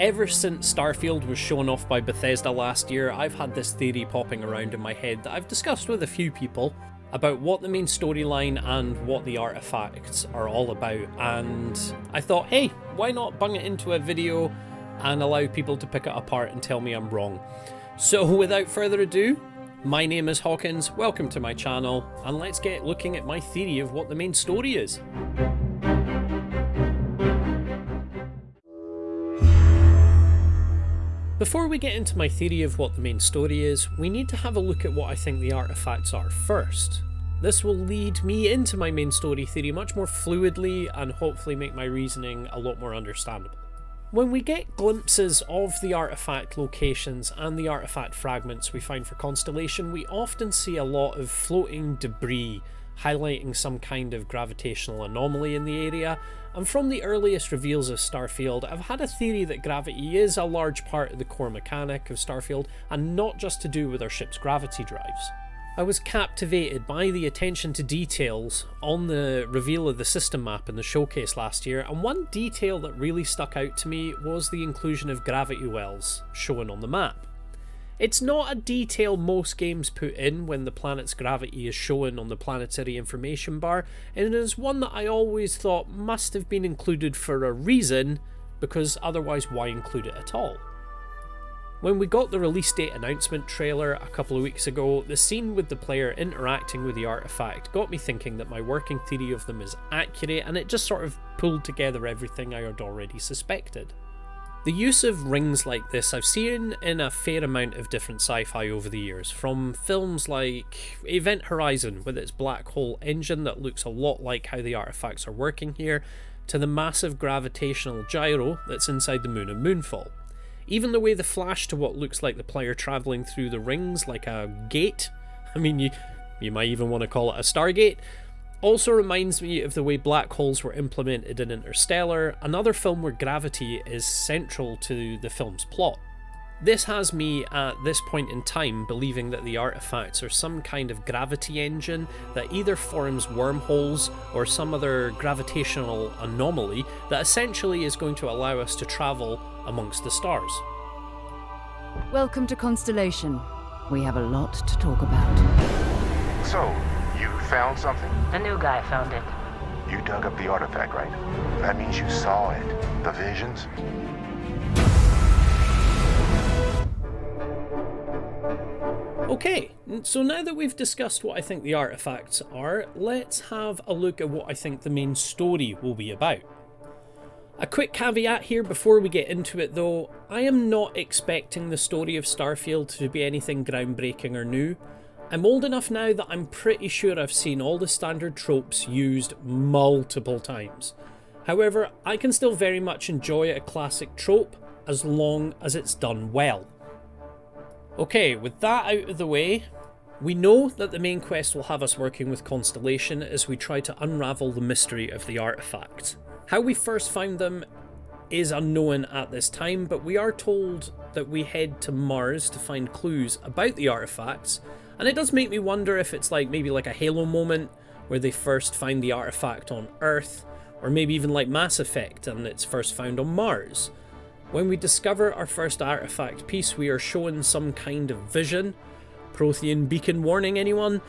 Ever since Starfield was shown off by Bethesda last year, I've had this theory popping around in my head that I've discussed with a few people about what the main storyline and what the artifacts are all about, and I thought, hey, why not bung it into a video and allow people to pick it apart and tell me I'm wrong. So without further ado, my name is Hawkins, welcome to my channel, and let's get looking at my theory of what the main story is. Before we get into my theory of what the main story is, we need to have a look at what I think the artifacts are first. This will lead me into my main story theory much more fluidly and hopefully make my reasoning a lot more understandable. When we get glimpses of the artifact locations and the artifact fragments we find for Constellation, we often see a lot of floating debris highlighting some kind of gravitational anomaly in the area, and from the earliest reveals of Starfield, I've had a theory that gravity is a large part of the core mechanic of Starfield and not just to do with our ship's gravity drives. I was captivated by the attention to details on the reveal of the system map in the showcase last year, and one detail that really stuck out to me was the inclusion of gravity wells shown on the map. It's not a detail most games put in when the planet's gravity is shown on the planetary information bar, and it is one that I always thought must have been included for a reason, because otherwise why include it at all? When we got the release date announcement trailer a couple of weeks ago, the scene with the player interacting with the artifact got me thinking that my working theory of them is accurate, and it just sort of pulled together everything I had already suspected. The use of rings like this I've seen in a fair amount of different sci-fi over the years, from films like Event Horizon with its black hole engine that looks a lot like how the artifacts are working here, to the massive gravitational gyro that's inside the moon and Moonfall. Even the way they flash to what looks like the player travelling through the rings like a gate, I mean you might even want to call it a Stargate, also reminds me of the way black holes were implemented in Interstellar, another film where gravity is central to the film's plot. This has me at this point in time believing that the artifacts are some kind of gravity engine that either forms wormholes or some other gravitational anomaly that essentially is going to allow us to travel amongst the stars. Welcome to Constellation. We have a lot to talk about. So, you found something? The new guy found it. You dug up the artifact, right? That means you saw it. The visions? Okay, so now that we've discussed what I think the artifacts are, let's have a look at what I think the main story will be about. A quick caveat here before we get into it though, I am not expecting the story of Starfield to be anything groundbreaking or new. I'm old enough now that I'm pretty sure I've seen all the standard tropes used multiple times. However, I can still very much enjoy a classic trope as long as it's done well. Okay, with that out of the way, we know that the main quest will have us working with Constellation as we try to unravel the mystery of the artifacts. How we first found them is unknown at this time, but we are told that we head to Mars to find clues about the artifacts, and it does make me wonder if it's maybe like a Halo moment where they first find the artifact on Earth, or maybe even like Mass Effect and it's first found on Mars. When we discover our first artifact piece, we are shown some kind of vision. Prothean beacon warning, anyone?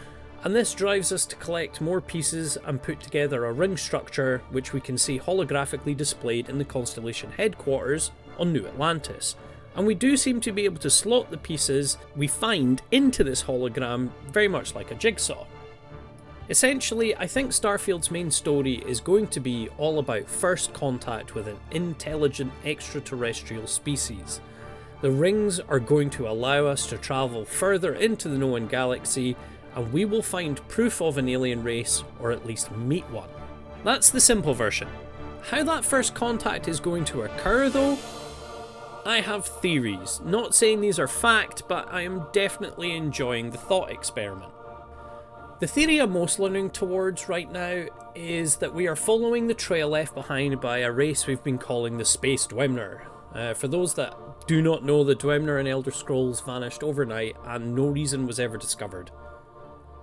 And this drives us to collect more pieces and put together a ring structure which we can see holographically displayed in the Constellation headquarters on New Atlantis. And we do seem to be able to slot the pieces we find into this hologram very much like a jigsaw. Essentially, I think Starfield's main story is going to be all about first contact with an intelligent extraterrestrial species. The rings are going to allow us to travel further into the known galaxy, and we will find proof of an alien race, or at least meet one. That's the simple version. How that first contact is going to occur though? I have theories, not saying these are fact, but I am definitely enjoying the thought experiment. The theory I'm most leaning towards right now is that we are following the trail left behind by a race we've been calling the Space Dwemer. For those that do not know, the Dwemer in Elder Scrolls vanished overnight and no reason was ever discovered.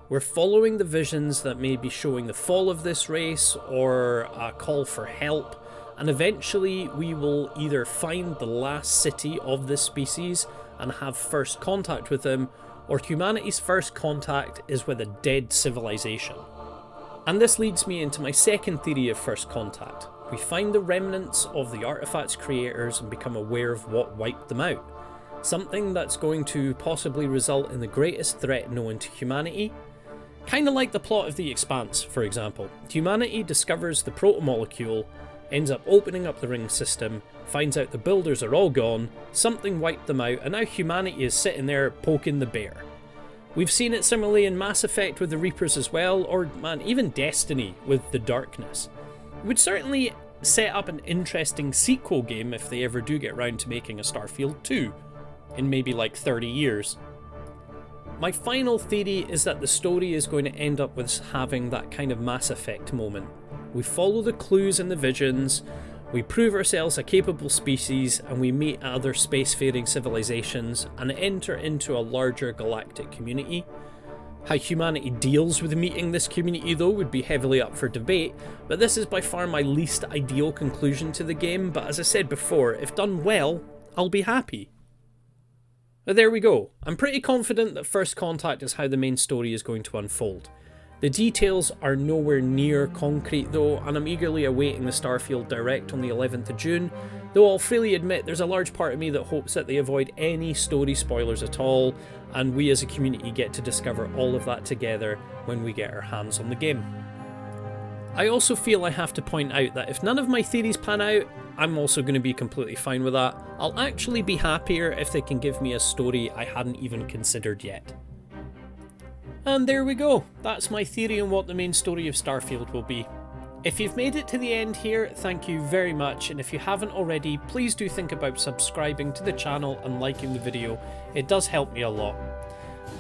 We're following the visions that may be showing the fall of this race or a call for help, and eventually we will either find the last city of this species and have first contact with them, or humanity's first contact is with a dead civilization. And this leads me into my second theory of first contact. We find the remnants of the artifact's creators and become aware of what wiped them out. Something that's going to possibly result in the greatest threat known to humanity. Kinda like the plot of The Expanse, for example. Humanity discovers the protomolecule, ends up opening up the ring system, finds out the builders are all gone, something wiped them out, and now humanity is sitting there poking the bear. We've seen it similarly in Mass Effect with the Reapers as well, or man, even Destiny with the Darkness. It would certainly set up an interesting sequel game if they ever do get round to making a Starfield 2, in maybe like 30 years. My final theory is that the story is going to end up with us having that kind of Mass Effect moment. We follow the clues and the visions, we prove ourselves a capable species, and we meet other spacefaring civilizations and enter into a larger galactic community. How humanity deals with meeting this community though would be heavily up for debate, but this is by far my least ideal conclusion to the game, but as I said before, if done well, I'll be happy. But there we go. I'm pretty confident that First Contact is how the main story is going to unfold. The details are nowhere near concrete though, and I'm eagerly awaiting the Starfield Direct on the 11th of June, though I'll freely admit there's a large part of me that hopes that they avoid any story spoilers at all, and we as a community get to discover all of that together when we get our hands on the game. I also feel I have to point out that if none of my theories pan out, I'm also going to be completely fine with that. I'll actually be happier if they can give me a story I hadn't even considered yet. And there we go, that's my theory on what the main story of Starfield will be. If you've made it to the end here, thank you very much, and if you haven't already, please do think about subscribing to the channel and liking the video, it does help me a lot.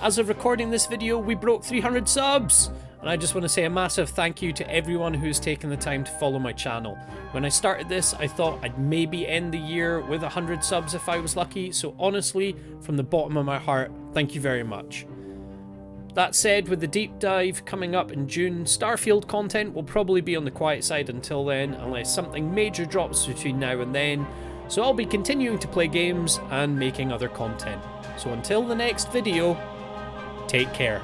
As of recording this video, we broke 300 subs! And I just want to say a massive thank you to everyone who's taken the time to follow my channel. When I started this, I thought I'd maybe end the year with 100 subs if I was lucky, so honestly, from the bottom of my heart, thank you very much. That said, with the deep dive coming up in June, Starfield content will probably be on the quiet side until then, unless something major drops between now and then, so I'll be continuing to play games and making other content. So until the next video, take care.